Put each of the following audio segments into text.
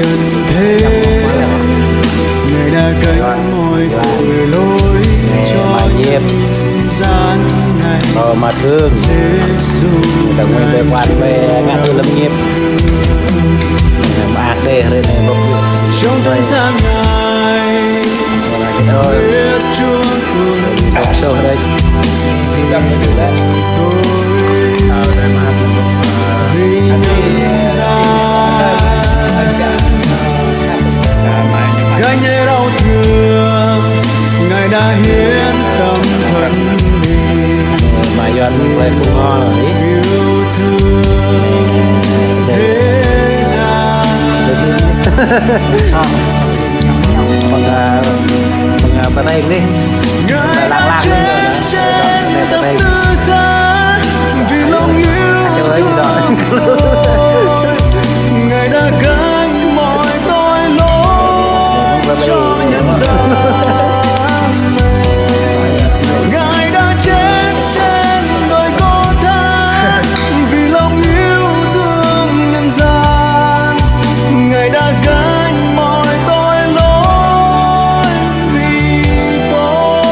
trần thế, người đã gánh mọi tội lỗi cho nhân gian này. Mà thương Giêsu đã nguyên về quan về ngã tư lâm nghiệp mà đây này một trong thời gian này biết Chúa cùng sâu đây xin cảm ơn Chúa đấy vì nhân gian gánh nhẹ đau thương, Ngài đã hiến tâm thân mình mà dân về cũng ngon rồi yêu thương thế gian. Còn bên đây đi Ngài đã chết trên thập tự giá vì lòng yêu thương tôi. Ngài đã gánh mọi tội lỗi cho nhân gian này. Ngài đã chết trên đồi Gô-tha vì lòng yêu thương nhân gian. Ngài đã gánh mọi tội lỗi vì tôi.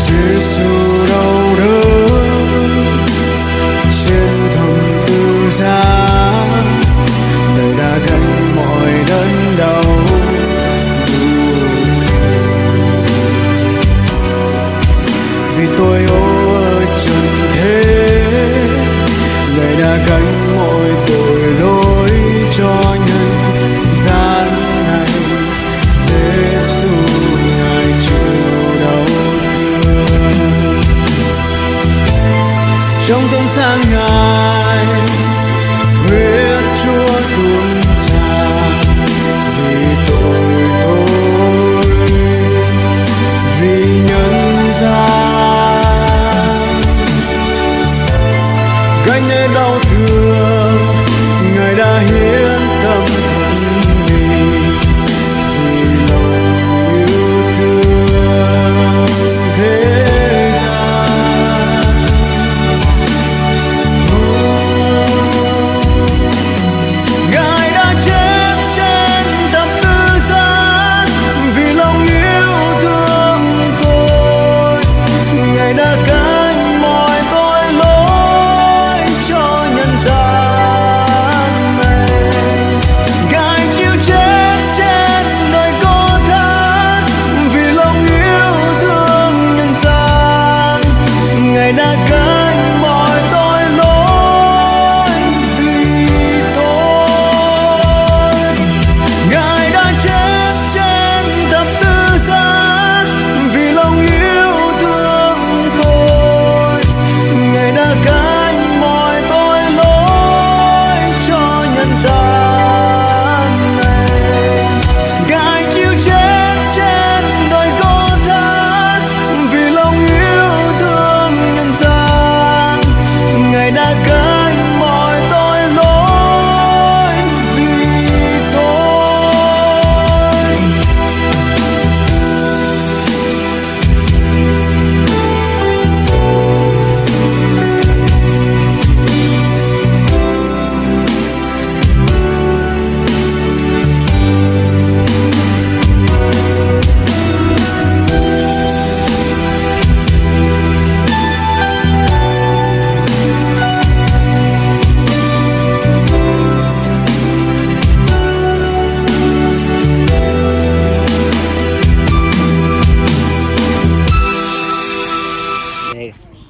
Giêsu đau đớn trên thập tự giá, Người đã gánh mọi đớn đau. Vì tôi ô ở trần thế, Người đã gánh mọi tội lỗi cho nhân gian này. Giêsu Ngài chịu đau thương trong cơn sáng Ngài, huyết Chúa tuôn tràn vì tội tôi, vì nhân gian gánh nỗi đau thương. Ngài đã hiến tâm thân mình vì lòng yêu thương thế gian. Ngài đã chết trên thập tự giá vì lòng yêu thương tôi. Ngài đã gánh mọi tội lỗi cho nhân gian này. Ngài chịu chết trên đồi Gô-tha vì lòng yêu thương nhân gian. Ngài đã gánh mọi tội lỗi vì tôi. Ngài đã chết trên thập tự giá vì lòng yêu thương tôi. Ngài đã gánh mọi tội lỗi cho nhân gian này. Ngài chịu chết trên đồi Gô-tha vì lòng yêu thương nhân gian. Ngài đã gánh mọi tội lỗi vì tôi.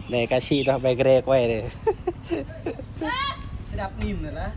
để cá chi đó về ghê quay này sẽ đạp nhìn rồi đó.